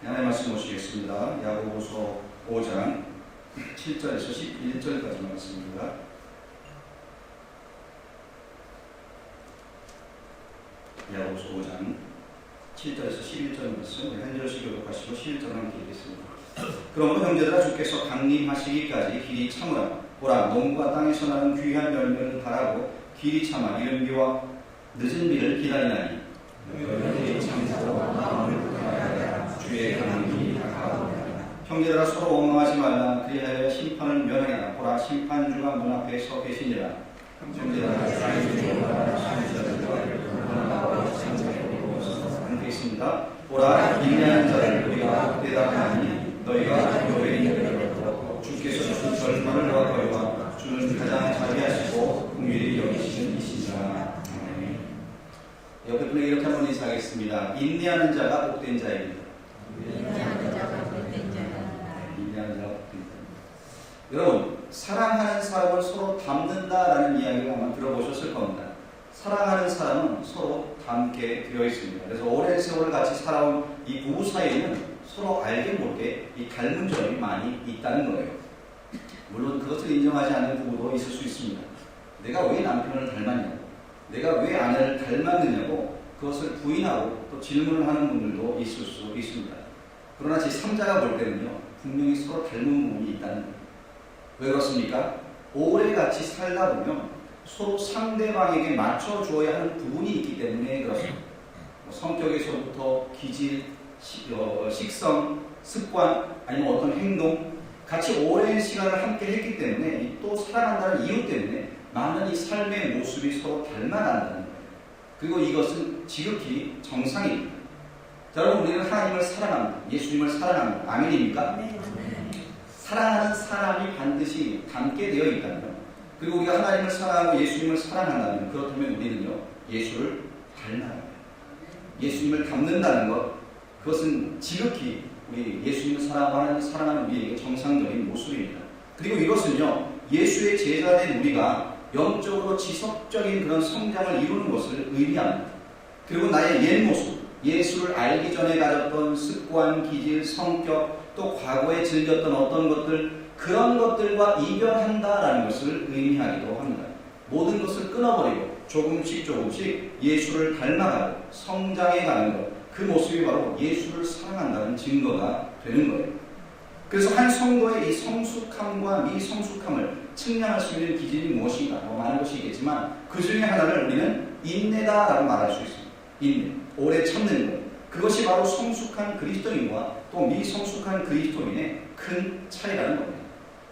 하나님의 말씀 보시겠습니다. 야고보서 5장 7절에서 11절까지 말씀입니다. 야고보서 5장 7절에서 11절 말씀, 한 절씩 교독하시고 11절 함께 읽겠습니다. 그러므로 형제들아, 주께서 강림하시기까지 길이 참으라. 보라, 농과 땅에서 나는 귀한 열매를 바라고 길이 참아 이른 비와 늦은 비를 기다리나니 너희들이 참고 마음을 굳건하여라. 주의 강림이 다가오리라. 형제들아, 서로 원망하지 말라. 그리하여 심판을 면하리라. 보라, 심판주가 문 앞에 서 계시니라. 형제들아, 함께 있습니다. 보라, 인내하는 자를 우리가 대답하니 너희가 교회에 있는 것도 주께서 주신 절반을 너희와 주는 가장 자비하시고 긍휼히 여기시는 이시니라. 옆에 분에게 이렇게 한번 인사하겠습니다. 인내하는 자가 복된 자입니다. 인내하는 자가 복된 자입니다. 인내하는 자가 복된 자입니다. 여러분, 사랑하는 사람은 서로 닮는다라는 이야기를 아마 들어보셨을 겁니다. 사랑하는 사람은 서로 닮게 되어 있습니다. 그래서 오랜 세월을 같이 살아온 이 부부 사이에는 서로 알게 모르게 이 닮은 점이 많이 있다는 거예요. 물론 그것을 인정하지 않는 부부도 있을 수 있습니다. 내가 왜 남편을 닮았냐고, 내가 왜 아내를 닮았느냐고 그것을 부인하고 또 질문을 하는 분들도 있을 수 있습니다. 그러나 제3자가 볼 때는요, 분명히 서로 닮은 부분이 있다는 거예요. 왜 그렇습니까? 오래 같이 살다 보면 서로 상대방에게 맞춰주어야 하는 부분이 있기 때문에 그렇습니다. 성격에서부터 기질, 식성, 습관, 아니면 어떤 행동, 같이 오랜 시간을 함께 했기 때문에 또 사랑한다는 이유 때문에 많은 이 삶의 모습이 서로 닮아간다는 거예요. 그리고 이것은 지극히 정상입니다. 자, 여러분, 우리는 하나님을 사랑합니다. 예수님을 사랑합니다. 아멘입니까? 네. 사랑하는 사람이 반드시 닮게 되어 있다면, 그리고 우리가 하나님을 사랑하고 예수님을 사랑한다면, 그렇다면 우리는요, 예수를 닮아요. 예수님을 닮는다는 것, 그것은 지극히 우리 예수님을 사랑하는 우리에게 정상적인 모습입니다. 그리고 이것은요, 예수의 제자된 우리가 영적으로 지속적인 그런 성장을 이루는 것을 의미합니다. 그리고 나의 옛 모습, 예수를 알기 전에 가졌던 습관, 기질, 성격, 또 과거에 즐겼던 어떤 것들, 그런 것들과 이별한다라는 것을 의미하기도 합니다. 모든 것을 끊어버리고 조금씩 예수를 닮아가고 성장해가는 것, 그 모습이 바로 예수를 사랑한다는 증거가 되는 거예요. 그래서 한 성도의 이 성숙함과 미성숙함을 측량할 수 있는 기준이 무엇인가? 많은 것이 있겠지만 그 중에 하나를 우리는 인내다라고 말할 수 있습니다. 인내, 오래 참는 것. 그것이 바로 성숙한 그리스도인과 또 미성숙한 그리스도인의 큰 차이라는 겁니다.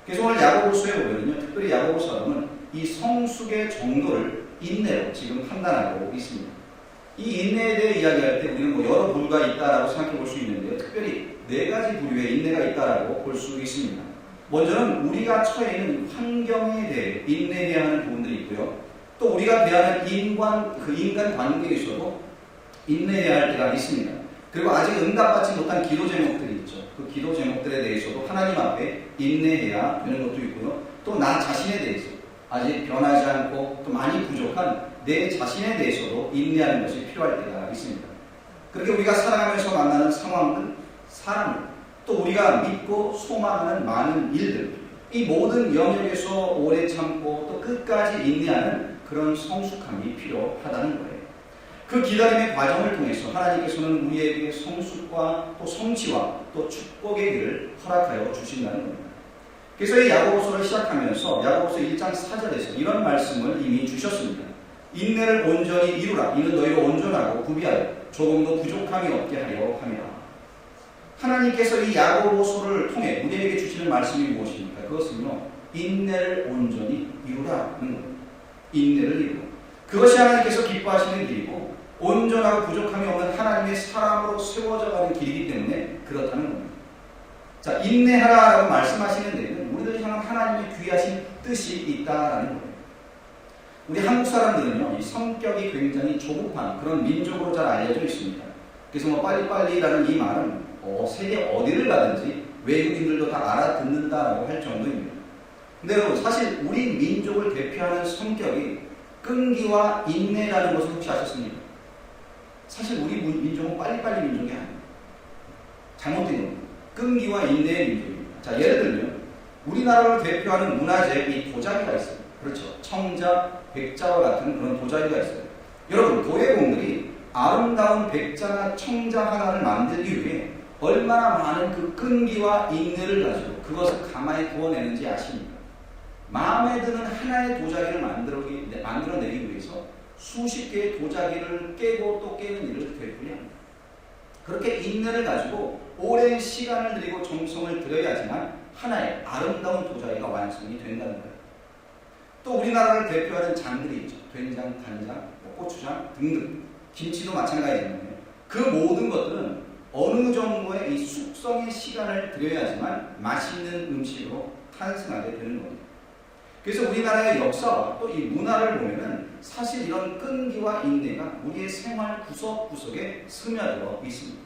그래서 오늘 야고보서에 보면요, 특별히 야고보 사람은 이 성숙의 정도를 인내로 지금 판단하고 있습니다. 이 인내에 대해 이야기할 때 우리는 여러 부류가 있다라고 생각해 볼 수 있는데요, 특별히 4가지 부류의 인내가 있다라고 볼 수 있습니다. 먼저는 우리가 처해 있는 환경에 대해 인내해야 하는 부분들이 있고요, 또 우리가 대하는 인간 관계에서도 인내해야 할 때가 있습니다. 그리고 아직 응답받지 못한 기도 제목들이 있죠. 그 기도 제목들에 대해서도 하나님 앞에 인내해야 되는 것도 있고요, 또 나 자신에 대해서 아직 변하지 않고 또 많이 부족한 내 자신에 대해서도 인내하는 것이 필요할 때가 있습니다. 그렇게 우리가 살아가면서 만나는 상황들, 사람들, 또 우리가 믿고 소망하는 많은 일들, 이 모든 영역에서 오래 참고 또 끝까지 인내하는 그런 성숙함이 필요하다는 거예요. 그 기다림의 과정을 통해서 하나님께서는 우리에게 성숙과 또 성취와 또 축복의 길을 허락하여 주신다는 겁니다. 그래서 이 야고보서를 시작하면서 야고보서 1장 4절에서 이런 말씀을 이미 주셨습니다. 인내를 온전히 이루라. 이는 너희로 온전하고 구비하여 조금도 부족함이 없게 하려 함이라. 하나님께서 이 야고보서를 통해 우리에게 주시는 말씀이 무엇입니까? 그것은요, 인내를 온전히 이루라는 겁니다. 인내를 이루라. 그것이 하나님께서 기뻐하시는 길이고 온전하고 부족함이 없는 하나님의 사람으로 세워져 가는 길이기 때문에 그렇다는 겁니다. 자, 인내하라라고 말씀하시는 데에는 우리를 향한 하나님의 귀하신 뜻이 있다라는 거예요. 우리 한국 사람들은요, 이 성격이 굉장히 조급한 그런 민족으로 잘 알려져 있습니다. 그래서 빨리빨리라는 이 말은 세계 어디를 가든지 외국인들도 다 알아듣는다라고 할 정도입니다. 근데 여러분, 사실 우리 민족을 대표하는 성격이 끈기와 인내라는 것을 혹시 아셨습니까? 사실 우리 민족은 빨리빨리 민족이 아니에요. 잘못된 겁니다. 끈기와 인내의 민족입니다. 자, 예를 들면 우리나라를 대표하는 문화재 이 도자기가 있어요. 그렇죠. 청자, 백자와 같은 그런 도자기가 있어요. 여러분, 도예공들이 아름다운 백자나 청자 하나를 만들기 위해 얼마나 많은 그 끈기와 인내를 가지고 그것을 가마에 구워내는지 아십니까? 마음에 드는 하나의 도자기를 만들어내기 위해서 수십 개의 도자기를 깨고 또 깨는 일을 되풀이합니다. 그렇게 인내를 가지고 오랜 시간을 들이고 정성을 들여야지만 하나의 아름다운 도자기가 완성이 된다는 거예요. 또 우리나라를 대표하는 장들이 있죠. 된장, 간장, 고추장 등등. 김치도 마찬가지인데 그 모든 것들은 어느 정도의 이 숙성의 시간을 들여야지만 맛있는 음식으로 탄생하게 되는 겁니다. 그래서 우리나라의 역사와 또 이 문화를 보면은 사실 이런 끈기와 인내가 우리의 생활 구석구석에 스며들어 있습니다.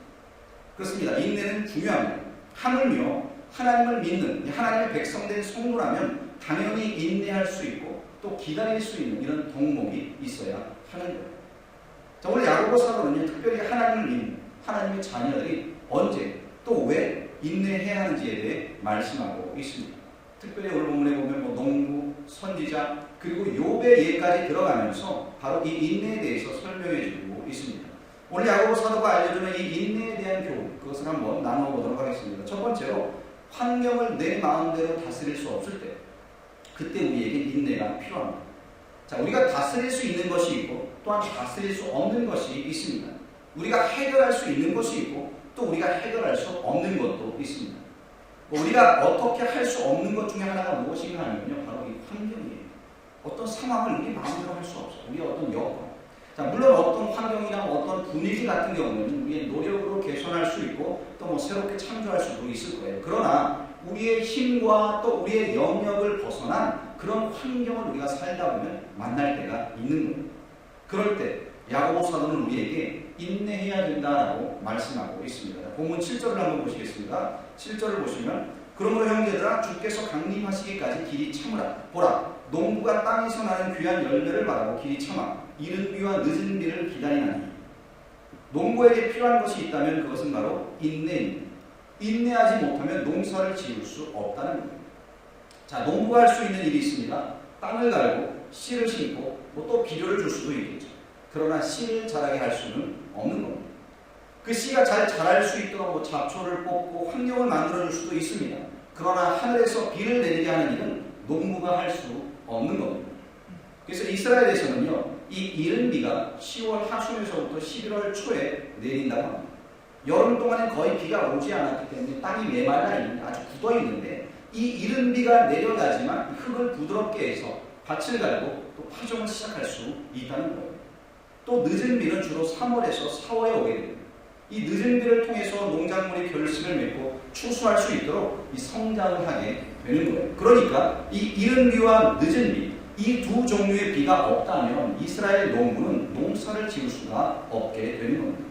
그렇습니다. 인내는 중요합니다. 하물며 하나님을 믿는 하나님의 백성된 성도라면 당연히 인내할 수 있고 또 기다릴 수 있는 이런 덕목이 있어야 하는 거예요. 자, 오늘 야고보 사도는요, 특별히 하나님을 믿는 하나님의 자녀들이 언제 또 왜 인내해야 하는지에 대해 말씀하고 있습니다. 특별히 오늘 본문에 보면 농부, 선지자 그리고 욥의 예까지 들어가면서 바로 이 인내에 대해서 설명해 주고 있습니다. 오늘 야고보 사도가 알려주는 이 인내에 대한 교훈, 그것을 한번 나눠보도록 하겠습니다. 첫 번째로 환경을 내 마음대로 다스릴 수 없을 때 그때 우리에게 인내가 필요합니다. 자, 우리가 다스릴 수 있는 것이 있고 또한 다스릴 수 없는 것이 있습니다. 우리가 해결할 수 있는 것이 있고 또 우리가 해결할 수 없는 것도 있습니다. 우리가 어떻게 할 수 없는 것 중에 하나가 무엇인가 하면요, 바로 이 환경이에요. 어떤 상황을 우리 마음대로 할 수 없어요. 우리의 어떤 여건. 자, 물론 어떤 환경이나 어떤 분위기 같은 경우는 우리의 노력으로 개선할 수 있고 또 새롭게 창조할 수도 있을 거예요. 그러나 우리의 힘과 또 우리의 영역을 벗어난 그런 환경을 우리가 살다 보면 만날 때가 있는 거예요. 그럴 때 야고보 사도는 우리에게 인내해야 된다라고 말씀하고 있습니다. 본문 7절을 한번 보시겠습니다. 7절을 보시면 그러므로 형제들아 주께서 강림하시기까지 길이 참으라. 보라 농부가 땅에서 나는 귀한 열매를 바라고 길이 참아 이른 비와 늦은 비를 기다리나니 농부에게 필요한 것이 있다면 그것은 바로 인내입니다. 인내하지 못하면 농사를 지을 수 없다는 겁니다. 자, 농부가 할 수 있는 일이 있습니다. 땅을 갈고 씨를 심고 또 비료를 줄 수도 있겠죠. 그러나 씨를 자라게 할 수는 없는 겁니다. 그 씨가 잘 자랄 수 있도록 잡초를 뽑고 환경을 만들어줄 수도 있습니다. 그러나 하늘에서 비를 내리게 하는 일은 농부가 할 수 없는 겁니다. 그래서 이스라엘에서는요, 이 이른 비가 10월 하순에서부터 11월 초에 내린다고 합니다. 여름 동안에 거의 비가 오지 않았기 때문에 땅이 메말라 있는데 아주 굳어 있는데 이 이른 비가 내려가지만 흙을 부드럽게 해서 밭을 갈고 또 파종을 시작할 수 있다는 거예요. 또 늦은 비는 주로 3월에서 4월에 오게 됩니다. 이 늦은 비를 통해서 농작물이 결실을 맺고 추수할 수 있도록 이 성장을 하게 되는 거예요. 그러니까 이 이른 비와 늦은 비, 이 두 종류의 비가 없다면 이스라엘 농부는 농사를 지을 수가 없게 되는 겁니다.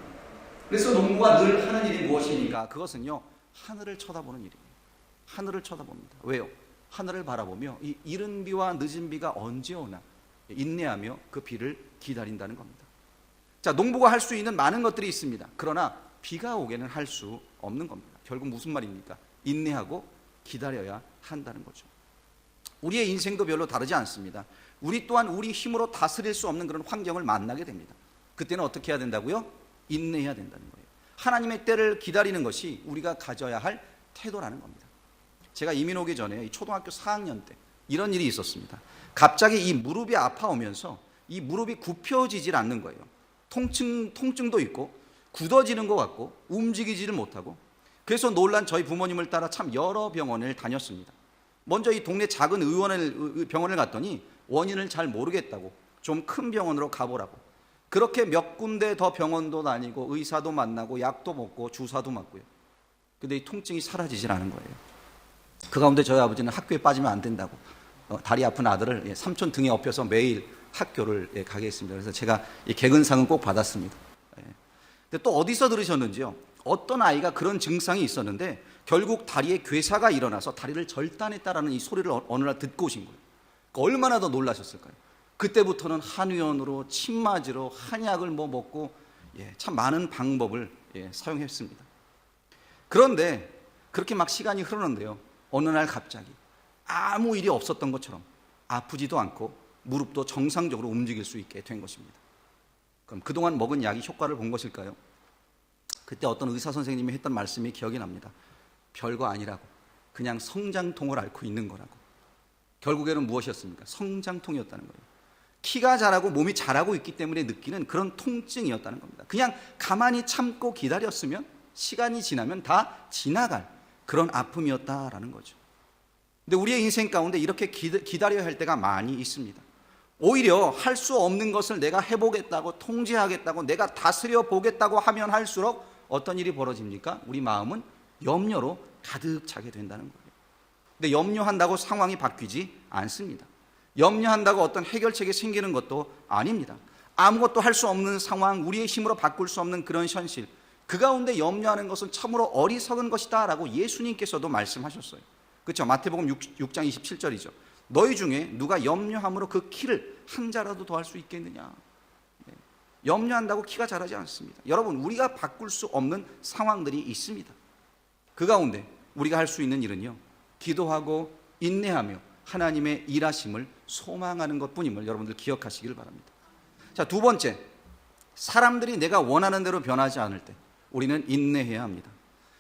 그래서 농부가 늘 하는 일이 무엇입니까? 그것은요, 하늘을 쳐다보는 일이에요. 하늘을 쳐다봅니다. 왜요? 하늘을 바라보며 이 이른 비와 늦은 비가 언제 오나 인내하며 그 비를 기다린다는 겁니다. 자, 농부가 할 수 있는 많은 것들이 있습니다. 그러나 비가 오게는 할 수 없는 겁니다. 결국 무슨 말입니까? 인내하고 기다려야 한다는 거죠. 우리의 인생도 별로 다르지 않습니다. 우리 또한 우리 힘으로 다스릴 수 없는 그런 환경을 만나게 됩니다. 그때는 어떻게 해야 된다고요? 인내해야 된다는 거예요. 하나님의 때를 기다리는 것이 우리가 가져야 할 태도라는 겁니다. 제가 이민 오기 전에 초등학교 4학년 때 이런 일이 있었습니다. 갑자기 이 무릎이 아파오면서 이 무릎이 굽혀지질 않는 거예요. 통증도 있고 굳어지는 것 같고 움직이지를 못하고, 그래서 놀란 저희 부모님을 따라 참 여러 병원을 다녔습니다. 먼저 이 동네 작은 병원을 갔더니 원인을 잘 모르겠다고 좀 큰 병원으로 가보라고, 그렇게 몇 군데 더 병원도 다니고 의사도 만나고 약도 먹고 주사도 맞고요. 근데 이 통증이 사라지질 않은 거예요. 그 가운데 저희 아버지는 학교에 빠지면 안 된다고 다리 아픈 아들을 삼촌 등에 업혀서 매일 학교를 가게 했습니다. 그래서 제가 이 개근상은 꼭 받았습니다. 근데 또 어디서 들으셨는지요? 어떤 아이가 그런 증상이 있었는데 결국 다리에 괴사가 일어나서 다리를 절단했다라는 이 소리를 어느 날 듣고 오신 거예요. 그러니까 얼마나 더 놀라셨을까요? 그때부터는 한의원으로 침 맞으러 한약을 먹고 참 많은 방법을 사용했습니다. 그런데 그렇게 막 시간이 흐르는데요, 어느 날 갑자기 아무 일이 없었던 것처럼 아프지도 않고 무릎도 정상적으로 움직일 수 있게 된 것입니다. 그럼 그동안 먹은 약이 효과를 본 것일까요? 그때 어떤 의사 선생님이 했던 말씀이 기억이 납니다. 별거 아니라고, 그냥 성장통을 앓고 있는 거라고. 결국에는 무엇이었습니까? 성장통이었다는 거예요. 키가 자라고 몸이 자라고 있기 때문에 느끼는 그런 통증이었다는 겁니다. 그냥 가만히 참고 기다렸으면 시간이 지나면 다 지나갈 그런 아픔이었다라는 거죠. 근데 우리의 인생 가운데 이렇게 기다려야 할 때가 많이 있습니다. 오히려 할 수 없는 것을 내가 해보겠다고, 통제하겠다고, 내가 다스려 보겠다고 하면 할수록 어떤 일이 벌어집니까? 우리 마음은 염려로 가득 차게 된다는 거예요. 근데 염려한다고 상황이 바뀌지 않습니다. 염려한다고 어떤 해결책이 생기는 것도 아닙니다. 아무것도 할 수 없는 상황, 우리의 힘으로 바꿀 수 없는 그런 현실, 그 가운데 염려하는 것은 참으로 어리석은 것이다 라고 예수님께서도 말씀하셨어요. 그렇죠? 마태복음 6장 27절이죠. 너희 중에 누가 염려함으로 그 키를 한 자라도 더할 수 있겠느냐. 염려한다고 키가 자라지 않습니다. 여러분, 우리가 바꿀 수 없는 상황들이 있습니다. 그 가운데 우리가 할 수 있는 일은요, 기도하고 인내하며 하나님의 일하심을 소망하는 것뿐임을 여러분들 기억하시길 바랍니다. 자, 두 번째, 사람들이 내가 원하는 대로 변하지 않을 때 우리는 인내해야 합니다.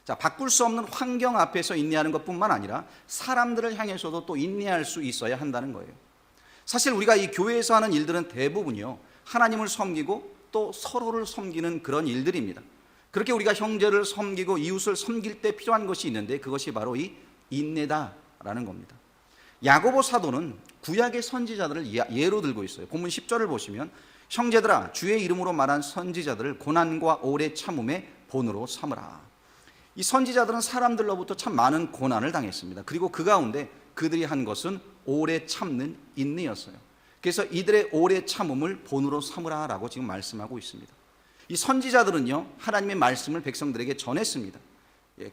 자, 바꿀 수 없는 환경 앞에서 인내하는 것뿐만 아니라 사람들을 향해서도 또 인내할 수 있어야 한다는 거예요. 사실 우리가 이 교회에서 하는 일들은 대부분이요, 하나님을 섬기고 또 서로를 섬기는 그런 일들입니다. 그렇게 우리가 형제를 섬기고 이웃을 섬길 때 필요한 것이 있는데 그것이 바로 이 인내다라는 겁니다. 야고보 사도는 구약의 선지자들을 예로 들고 있어요. 본문 10절을 보시면 형제들아, 주의 이름으로 말한 선지자들을 고난과 오래 참음의 본으로 삼으라. 이 선지자들은 사람들로부터 참 많은 고난을 당했습니다. 그리고 그 가운데 그들이 한 것은 오래 참는 인내였어요. 그래서 이들의 오래 참음을 본으로 삼으라라고 지금 말씀하고 있습니다. 이 선지자들은요, 하나님의 말씀을 백성들에게 전했습니다.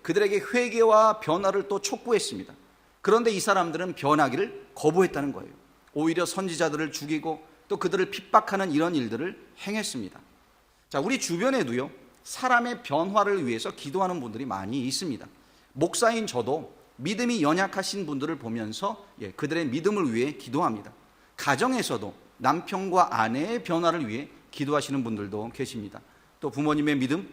그들에게 회개와 변화를 또 촉구했습니다. 그런데 이 사람들은 변하기를 거부했다는 거예요. 오히려 선지자들을 죽이고 또 그들을 핍박하는 이런 일들을 행했습니다. 자, 우리 주변에도요, 사람의 변화를 위해서 기도하는 분들이 많이 있습니다. 목사인 저도 믿음이 연약하신 분들을 보면서 그들의 믿음을 위해 기도합니다. 가정에서도 남편과 아내의 변화를 위해 기도하시는 분들도 계십니다. 또 부모님의 믿음,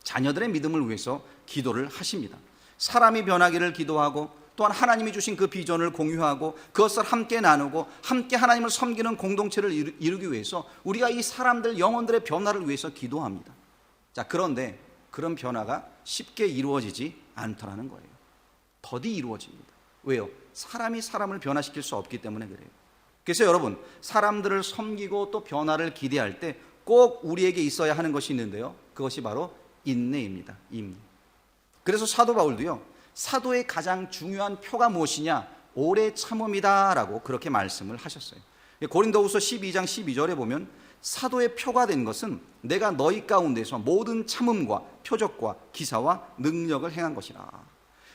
자녀들의 믿음을 위해서 기도를 하십니다. 사람이 변하기를 기도하고 또한 하나님이 주신 그 비전을 공유하고 그것을 함께 나누고 함께 하나님을 섬기는 공동체를 이루기 위해서 우리가 이 사람들, 영혼들의 변화를 위해서 기도합니다. 자, 그런데 그런 변화가 쉽게 이루어지지 않더라는 거예요. 더디 이루어집니다. 왜요? 사람이 사람을 변화시킬 수 없기 때문에 그래요. 그래서 여러분, 사람들을 섬기고 또 변화를 기대할 때 꼭 우리에게 있어야 하는 것이 있는데요, 그것이 바로 인내입니다. 인내. 그래서 사도 바울도요, 사도의 가장 중요한 표가 무엇이냐? 오래 참음이다 라고 그렇게 말씀을 하셨어요. 고린도후서 12장 12절에 보면 사도의 표가 된 것은 내가 너희 가운데서 모든 참음과 표적과 기사와 능력을 행한 것이라.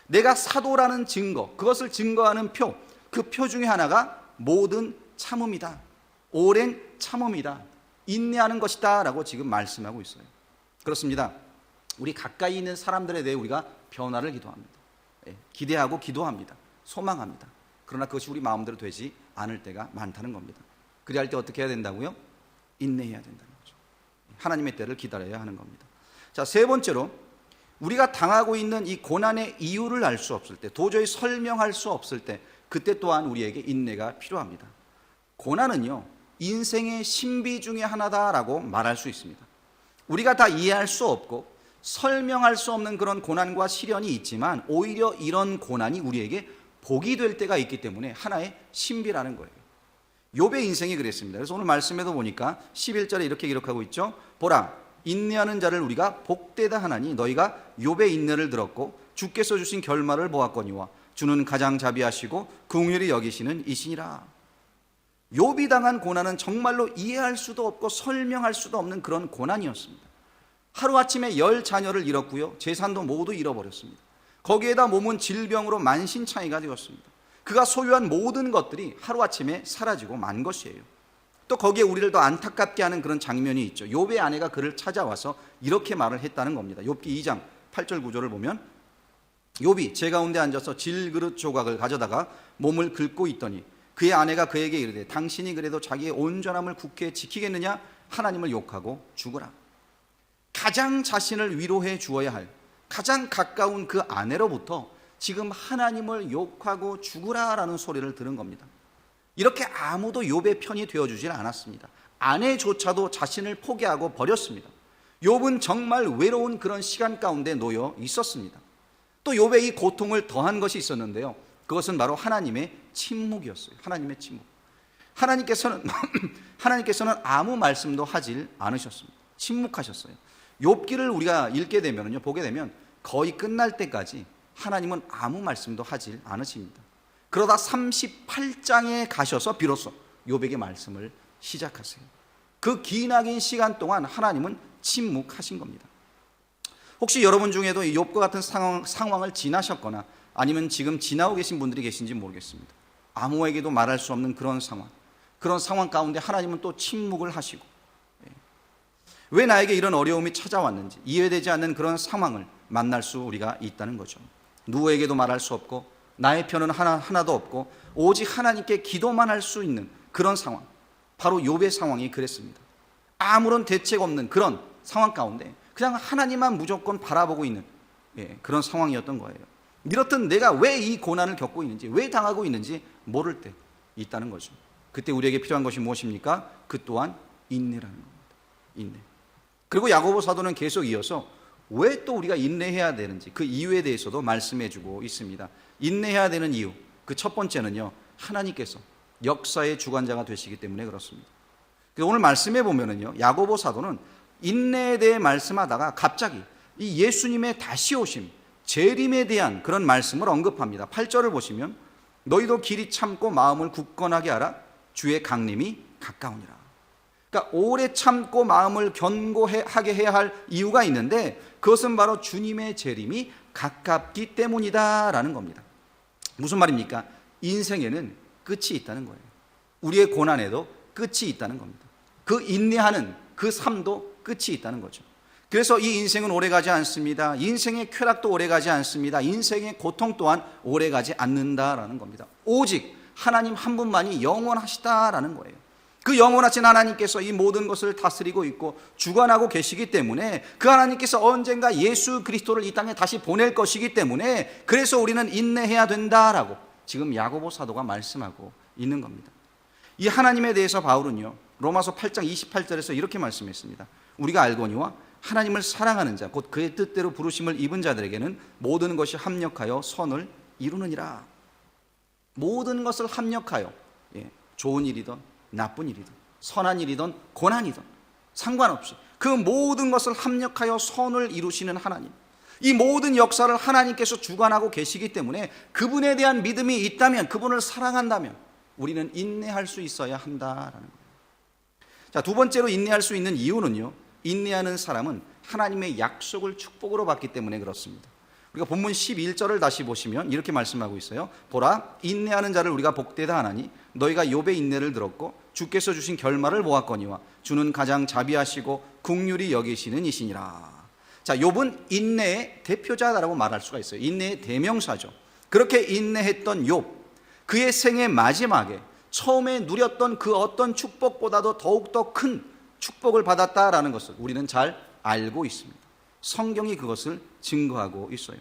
내가 사도라는 증거, 그것을 증거하는 표, 그 표 중에 하나가 모든 참음이다, 오랜 참음이다, 인내하는 것이다 라고 지금 말씀하고 있어요. 그렇습니다. 우리 가까이 있는 사람들에 대해 우리가 변화를 기도합니다. 기대하고 기도합니다. 소망합니다. 그러나 그것이 우리 마음대로 되지 않을 때가 많다는 겁니다. 그래야 할 때 어떻게 해야 된다고요? 인내해야 된다는 거죠. 하나님의 때를 기다려야 하는 겁니다. 자, 세 번째로, 우리가 당하고 있는 이 고난의 이유를 알 수 없을 때, 도저히 설명할 수 없을 때, 그때 또한 우리에게 인내가 필요합니다. 고난은요, 인생의 신비 중에 하나다라고 말할 수 있습니다. 우리가 다 이해할 수 없고 설명할 수 없는 그런 고난과 시련이 있지만 오히려 이런 고난이 우리에게 복이 될 때가 있기 때문에 하나의 신비라는 거예요. 욥의 인생이 그랬습니다. 그래서 오늘 말씀에도 보니까 11절에 이렇게 기록하고 있죠. 보라, 인내하는 자를 우리가 복되다 하나니 너희가 욥의 인내를 들었고 주께서 주신 결말을 보았거니와 주는 가장 자비하시고 긍휼히 여기시는 이시니라. 욥이 당한 고난은 정말로 이해할 수도 없고 설명할 수도 없는 그런 고난이었습니다. 하루아침에 10자녀를 잃었고요, 재산도 모두 잃어버렸습니다. 거기에다 몸은 질병으로 만신창이가 되었습니다. 그가 소유한 모든 것들이 하루아침에 사라지고 만 것이에요. 또 거기에 우리를 더 안타깝게 하는 그런 장면이 있죠. 욥의 아내가 그를 찾아와서 이렇게 말을 했다는 겁니다. 욥기 2장 8절 구절을 보면 욥이 제 가운데 앉아서 질그릇 조각을 가져다가 몸을 긁고 있더니 그의 아내가 그에게 이르되 당신이 그래도 자기의 온전함을 굳게 지키겠느냐? 하나님을 욕하고 죽으라. 가장 자신을 위로해 주어야 할 가장 가까운 그 아내로부터 지금 하나님을 욕하고 죽으라라는 소리를 들은 겁니다. 이렇게 아무도 욥의 편이 되어주질 않았습니다. 아내조차도 자신을 포기하고 버렸습니다. 욥은 정말 외로운 그런 시간 가운데 놓여 있었습니다. 또 욥의 이 고통을 더한 것이 있었는데요. 그것은 바로 하나님의 침묵이었어요. 하나님의 침묵. 하나님께서는 아무 말씀도 하질 않으셨습니다. 침묵하셨어요. 욥기를 우리가 읽게 되면요, 보게 되면 거의 끝날 때까지 하나님은 아무 말씀도 하질 않으십니다. 그러다 38장에 가셔서 비로소 욥에게 말씀을 시작하세요. 그 기나긴 시간 동안 하나님은 침묵하신 겁니다. 혹시 여러분 중에도 욥과 같은 상황을 지나셨거나 아니면 지금 지나고 계신 분들이 계신지 모르겠습니다. 아무에게도 말할 수 없는 그런 상황 가운데 하나님은 또 침묵을 하시고, 왜 나에게 이런 어려움이 찾아왔는지 이해되지 않는 그런 상황을 만날 수 우리가 있다는 거죠. 누구에게도 말할 수 없고 나의 편은 하나도 없고 오직 하나님께 기도만 할 수 있는 그런 상황, 바로 욥의 상황이 그랬습니다. 아무런 대책 없는 그런 상황 가운데 그냥 하나님만 무조건 바라보고 있는 그런 상황이었던 거예요. 이렇듯 내가 왜 이 고난을 겪고 있는지, 왜 당하고 있는지 모를 때 있다는 거죠. 그때 우리에게 필요한 것이 무엇입니까? 그 또한 인내라는 겁니다. 인내. 그리고 야고보 사도는 계속 이어서 왜 또 우리가 인내해야 되는지 그 이유에 대해서도 말씀해주고 있습니다. 인내해야 되는 이유, 그 첫 번째는요, 하나님께서 역사의 주관자가 되시기 때문에 그렇습니다. 오늘 말씀해 보면은요, 야고보 사도는 인내에 대해 말씀하다가 갑자기 이 예수님의 다시 오심, 재림에 대한 그런 말씀을 언급합니다. 8절을 보시면 너희도 길이 참고 마음을 굳건하게 하라. 주의 강림이 가까우니라. 그러니까 오래 참고 마음을 견고하게 해야 할 이유가 있는데 그것은 바로 주님의 재림이 가깝기 때문이다라는 겁니다. 무슨 말입니까? 인생에는 끝이 있다는 거예요. 우리의 고난에도 끝이 있다는 겁니다. 그 인내하는 그 삶도 끝이 있다는 거죠. 그래서 이 인생은 오래가지 않습니다. 인생의 쾌락도 오래가지 않습니다. 인생의 고통 또한 오래가지 않는다라는 겁니다. 오직 하나님 한 분만이 영원하시다라는 거예요. 그 영원하신 하나님께서 이 모든 것을 다스리고 있고 주관하고 계시기 때문에 그 하나님께서 언젠가 예수 그리스도를 이 땅에 다시 보낼 것이기 때문에 그래서 우리는 인내해야 된다라고 지금 야고보 사도가 말씀하고 있는 겁니다. 이 하나님에 대해서 바울은요, 로마서 8장 28절에서 이렇게 말씀했습니다. 우리가 알거니와 하나님을 사랑하는 자, 곧 그의 뜻대로 부르심을 입은 자들에게는 모든 것이 합력하여 선을 이루느니라. 모든 것을 합력하여, 좋은 일이든 나쁜 일이든 선한 일이든 고난이든 상관없이 그 모든 것을 합력하여 선을 이루시는 하나님, 이 모든 역사를 하나님께서 주관하고 계시기 때문에 그분에 대한 믿음이 있다면, 그분을 사랑한다면 우리는 인내할 수 있어야 한다라는 거예요. 자, 두 번째로 인내할 수 있는 이유는요, 인내하는 사람은 하나님의 약속을 축복으로 받기 때문에 그렇습니다. 우리가 본문 11절을 다시 보시면 이렇게 말씀하고 있어요. 보라, 인내하는 자를 우리가 복되다 하나니 너희가 욥의 인내를 들었고 주께서 주신 결말을 보았거니와 주는 가장 자비하시고 긍휼히 여기시는 이시니라. 자, 욥은 인내의 대표자라고 말할 수가 있어요. 인내의 대명사죠. 그렇게 인내했던 욥, 그의 생의 마지막에 처음에 누렸던 그 어떤 축복보다도 더욱더 큰 축복을 받았다라는 것을 우리는 잘 알고 있습니다. 성경이 그것을 증거하고 있어요.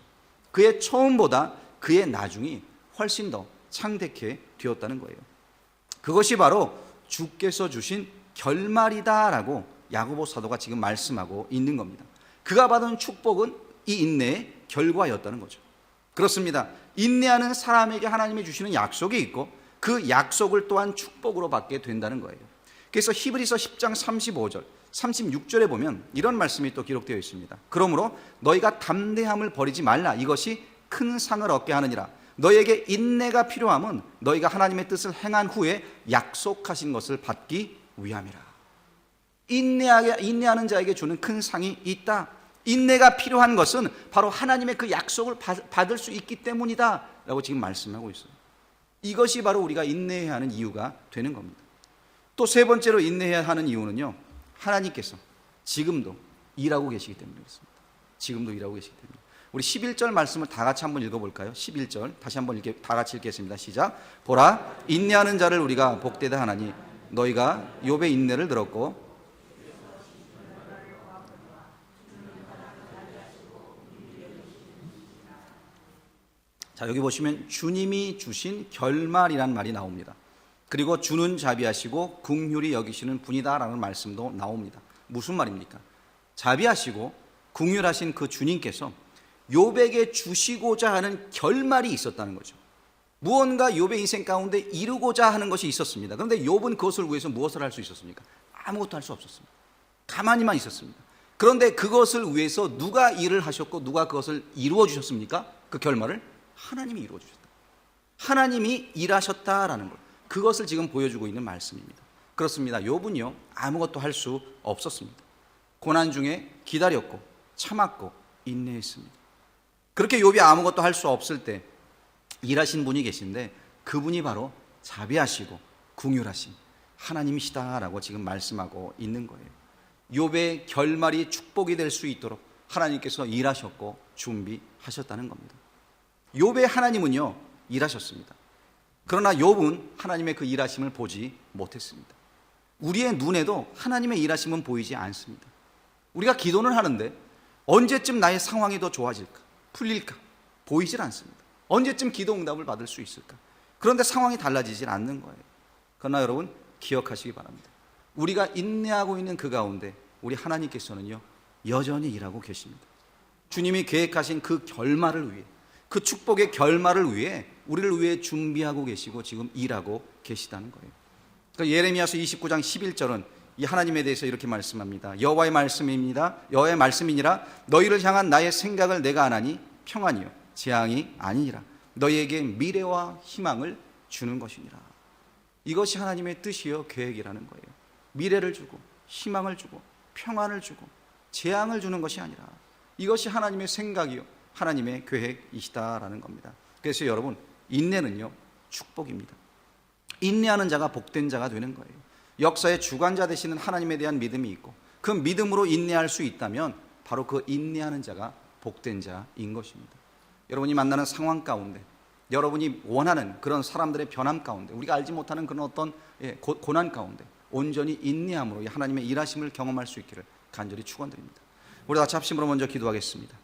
그의 처음보다 그의 나중이 훨씬 더 창대케 되었다는 거예요. 그것이 바로 주께서 주신 결말이다라고 야고보 사도가 지금 말씀하고 있는 겁니다. 그가 받은 축복은 이 인내의 결과였다는 거죠. 그렇습니다. 인내하는 사람에게 하나님이 주시는 약속이 있고 그 약속을 또한 축복으로 받게 된다는 거예요. 그래서 히브리서 10장 35절 36절에 보면 이런 말씀이 또 기록되어 있습니다. 그러므로 너희가 담대함을 버리지 말라. 이것이 큰 상을 얻게 하느니라. 너희에게 인내가 필요함은 너희가 하나님의 뜻을 행한 후에 약속하신 것을 받기 위함이라. 인내하는 자에게 주는 큰 상이 있다. 인내가 필요한 것은 바로 하나님의 그 약속을 받을 수 있기 때문이다 라고 지금 말씀하고 있어요. 이것이 바로 우리가 인내해야 하는 이유가 되는 겁니다. 또 세 번째로 인내해야 하는 이유는요, 하나님께서 지금도 일하고 계시기 때문에 그렇습니다. 지금도 일하고 계시기 때문에. 우리 11절 말씀을 다 같이 한번 읽어볼까요? 11절 다시 한번 다 같이 읽겠습니다. 시작. 보라, 인내하는 자를 우리가 복되다 하나니 너희가 욥의 인내를 들었고 자, 여기 보시면 주님이 주신 결말이란 말이 나옵니다. 그리고 주는 자비하시고 긍휼히 여기시는 분이다라는 말씀도 나옵니다. 무슨 말입니까? 자비하시고 긍휼하신 그 주님께서 욥에게 주시고자 하는 결말이 있었다는 거죠. 무언가 욥의 인생 가운데 이루고자 하는 것이 있었습니다. 그런데 욥은 그것을 위해서 무엇을 할 수 있었습니까? 아무것도 할 수 없었습니다. 가만히만 있었습니다. 그런데 그것을 위해서 누가 일을 하셨고 누가 그것을 이루어 주셨습니까? 그 결말을 하나님이 이루어 주셨다. 하나님이 일하셨다라는 것, 그것을 지금 보여주고 있는 말씀입니다. 그렇습니다. 욥은요 아무것도 할 수 없었습니다. 고난 중에 기다렸고 참았고 인내했습니다. 그렇게 욥이 아무것도 할 수 없을 때 일하신 분이 계신데 그분이 바로 자비하시고 긍휼하신 하나님이시다라고 지금 말씀하고 있는 거예요. 욥의 결말이 축복이 될 수 있도록 하나님께서 일하셨고 준비하셨다는 겁니다. 욥의 하나님은요 일하셨습니다. 그러나 욥은 하나님의 그 일하심을 보지 못했습니다. 우리의 눈에도 하나님의 일하심은 보이지 않습니다. 우리가 기도는 하는데 언제쯤 나의 상황이 더 좋아질까? 풀릴까? 보이질 않습니다. 언제쯤 기도 응답을 받을 수 있을까? 그런데 상황이 달라지질 않는 거예요. 그러나 여러분 기억하시기 바랍니다. 우리가 인내하고 있는 그 가운데 우리 하나님께서는요 여전히 일하고 계십니다. 주님이 계획하신 그 결말을 위해, 그 축복의 결말을 위해 우리를 위해 준비하고 계시고 지금 일하고 계시다는 거예요. 그러니까 예레미야서 29장 11절은 이 하나님에 대해서 이렇게 말씀합니다. 여호와의 말씀입니다. 여호와의 말씀이니라. 너희를 향한 나의 생각을 내가 아나니 평안이요 재앙이 아니니라. 너희에게 미래와 희망을 주는 것이니라. 이것이 하나님의 뜻이요 계획이라는 거예요. 미래를 주고 희망을 주고 평안을 주고 재앙을 주는 것이 아니라 이것이 하나님의 생각이요 하나님의 계획이시다라는 겁니다. 그래서 여러분 인내는요 축복입니다. 인내하는 자가 복된 자가 되는 거예요. 역사의 주관자 되시는 하나님에 대한 믿음이 있고 그 믿음으로 인내할 수 있다면 바로 그 인내하는 자가 복된 자인 것입니다. 여러분이 만나는 상황 가운데, 여러분이 원하는 그런 사람들의 변함 가운데, 우리가 알지 못하는 그런 어떤 고난 가운데 온전히 인내함으로 하나님의 일하심을 경험할 수 있기를 간절히 축원드립니다. 우리 같이 합심으로 먼저 기도하겠습니다.